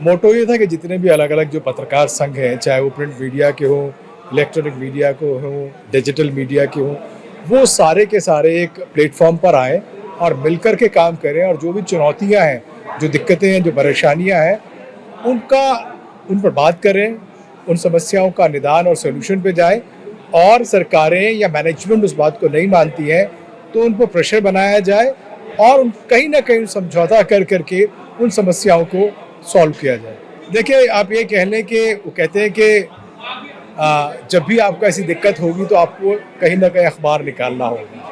मोटो ये था कि जितने भी अलग अलग जो पत्रकार संघ हैं, चाहे वो प्रिंट मीडिया के हों, इलेक्ट्रॉनिक मीडिया को हों, डिजिटल मीडिया के हों, वो सारे के सारे एक प्लेटफॉर्म पर आएँ और मिलकर के काम करें और जो भी चुनौतियाँ हैं, जो दिक्कतें हैं, जो परेशानियाँ हैं, उन पर बात करें, उन समस्याओं का निदान और सॉल्यूशन पे जाएं। और सरकारें या मैनेजमेंट उस बात को नहीं मानती है तो उन पर प्रेशर बनाया जाए और कहीं ना कहीं समझौता कर करके उन समस्याओं को सॉल्व किया जाए। देखिए, आप ये कह लें कि वो कहते हैं कि जब भी आपको ऐसी दिक्कत होगी तो आपको कहीं ना कहीं अखबार निकालना होगा,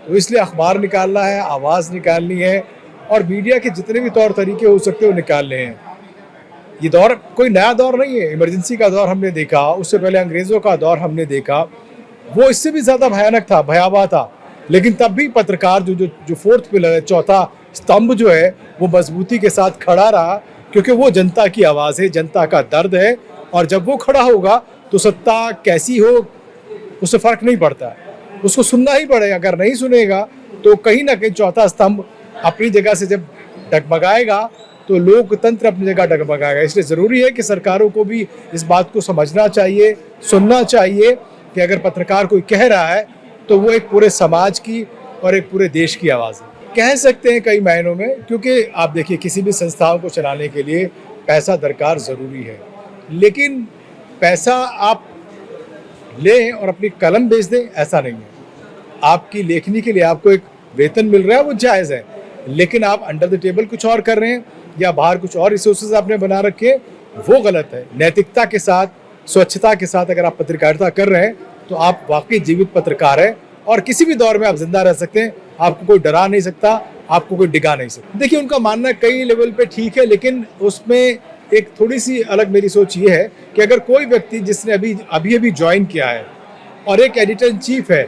तो इसलिए अखबार निकालना है, आवाज़ निकालनी है और मीडिया के जितने भी तौर तरीके हो सकते हैं वो निकालने हैं। ये दौर कोई नया दौर नहीं है। इमरजेंसी का दौर हमने देखा, उससे पहले अंग्रेज़ों का दौर हमने देखा, वो इससे भी ज़्यादा भयानक था, भयावह था। लेकिन तब भी पत्रकार जो फोर्थ पिलर है, चौथा स्तंभ जो है, वो मजबूती के साथ खड़ा रहा, क्योंकि वो जनता की आवाज़ है, जनता का दर्द है। और जब वो खड़ा होगा तो सत्ता कैसी हो उससे फ़र्क नहीं पड़ता है, उसको सुनना ही पड़ेगा। अगर नहीं सुनेगा तो कहीं ना कहीं चौथा स्तंभ अपनी जगह से जब डगमगाएगा तो लोकतंत्र अपनी जगह डगमगाएगा। इसलिए ज़रूरी है कि सरकारों को भी इस बात को समझना चाहिए, सुनना चाहिए कि अगर पत्रकार कोई कह रहा है तो वो एक पूरे समाज की और एक पूरे देश की आवाज़ है। कह सकते हैं कई मायनों में, क्योंकि आप देखिए किसी भी संस्थाओं को चलाने के लिए पैसा दरकार ज़रूरी है, लेकिन पैसा आप लें और अपनी कलम बेच दें, ऐसा नहीं है। आपकी लेखनी के लिए आपको एक वेतन मिल रहा है, वो जायज़ है, लेकिन आप अंडर द टेबल कुछ और कर रहे हैं या बाहर कुछ और रिसोर्सेज आपने बना रखे, वो गलत है। नैतिकता के साथ, स्वच्छता के साथ अगर आप पत्रकारिता कर रहे हैं तो आप वाकई जीवित पत्रकार हैं और किसी भी दौर में आप जिंदा रह सकते हैं। आपको कोई डरा नहीं सकता, आपको कोई डिगा नहीं सकता। देखिए, उनका मानना कई लेवल पे ठीक है, लेकिन उसमें एक थोड़ी सी अलग मेरी सोच ये है कि अगर कोई व्यक्ति जिसने अभी ज्वाइन किया है और एक एडिटर इन चीफ है,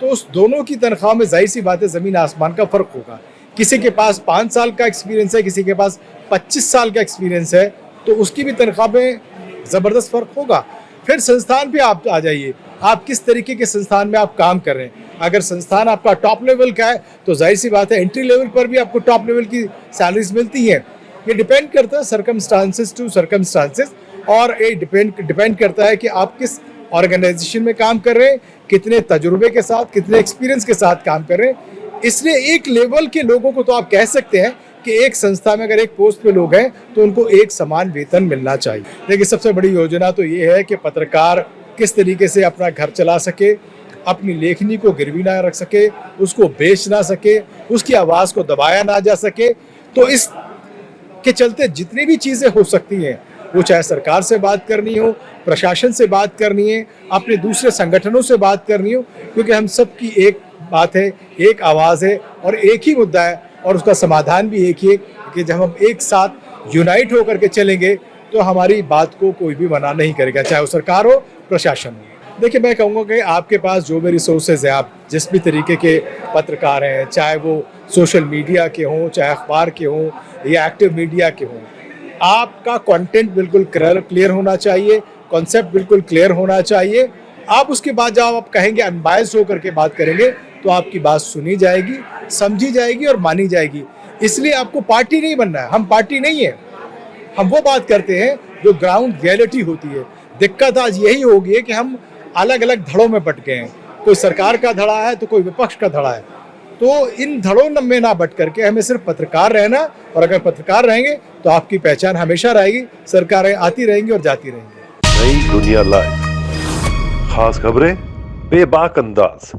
तो उस दोनों की तनख्वाह में जाहिर सी बात है ज़मीन आसमान का फ़र्क होगा। किसी के पास 5 साल का एक्सपीरियंस है, किसी के पास 25 साल का एक्सपीरियंस है, तो उसकी भी तनख्वाह में ज़बरदस्त फ़र्क होगा। फिर संस्थान पे आप आ जाइए, आप किस तरीके के संस्थान में आप काम कर रहे हैं। अगर संस्थान आपका टॉप लेवल का है तो जाहिर सी बात है एंट्री लेवल पर भी आपको टॉप लेवल की सैलरीज मिलती हैं। ये डिपेंड करता है सर्कमस्टांसेस टू सर्कमस्टांसेस, और ये डिपेंड करता है कि आप किस ऑर्गेनाइजेशन में काम कर रहे हैं, कितने तजुर्बे के साथ, कितने एक्सपीरियंस के साथ काम कर रहे हैं। इसलिए एक लेवल के लोगों को तो आप कह सकते हैं कि एक संस्था में अगर एक पोस्ट पे लोग हैं तो उनको एक समान वेतन मिलना चाहिए। लेकिन सबसे बड़ी योजना तो ये है कि पत्रकार किस तरीके से अपना घर चला सके, अपनी लेखनी को गिरवी ना रख सके, उसको बेच ना सके, उसकी आवाज़ को दबाया ना जा सके। तो इस के चलते जितनी भी चीज़ें हो सकती हैं, वो चाहे सरकार से बात करनी हो, प्रशासन से बात करनी है, अपने दूसरे संगठनों से बात करनी हो, क्योंकि हम सब की एक बात है, एक आवाज़ है और एक ही मुद्दा है, और उसका समाधान भी एक ही है कि जब हम एक साथ यूनाइट होकर के चलेंगे तो हमारी बात को कोई भी मना नहीं करेगा, चाहे वो सरकार हो, प्रशासन हो। देखिए, मैं कहूँगा कि आपके पास जो भी रिसोर्सेज है, आप जिस भी तरीके के पत्रकार हैं, चाहे वो सोशल मीडिया के हों, चाहे अखबार के हों या एक्टिव मीडिया के हों, आपका कंटेंट बिल्कुल क्लियर होना चाहिए, कॉन्सेप्ट बिल्कुल क्लियर होना चाहिए। आप उसके बाद जब आप कहेंगे, अनबायस्ड होकर के बात करेंगे, तो आपकी बात सुनी जाएगी, समझी जाएगी और मानी जाएगी। इसलिए आपको पार्टी नहीं बनना है, हम पार्टी नहीं है, हम वो बात करते हैं जो ग्राउंड रियलिटी होती है। दिक्कत आज यही होगी है कि हम अलग अलग धड़ों में बट गए हैं, कोई सरकार का धड़ा है तो कोई विपक्ष का धड़ा है। तो इन धड़ों में ना बट करके हमें सिर्फ पत्रकार रहना, और अगर पत्रकार रहेंगे तो आपकी पहचान हमेशा रहेगी। सरकारें आती रहेंगी और जाती रहेंगी। नई दुनिया लाइव, खास खबरें बेबाक अंदाज।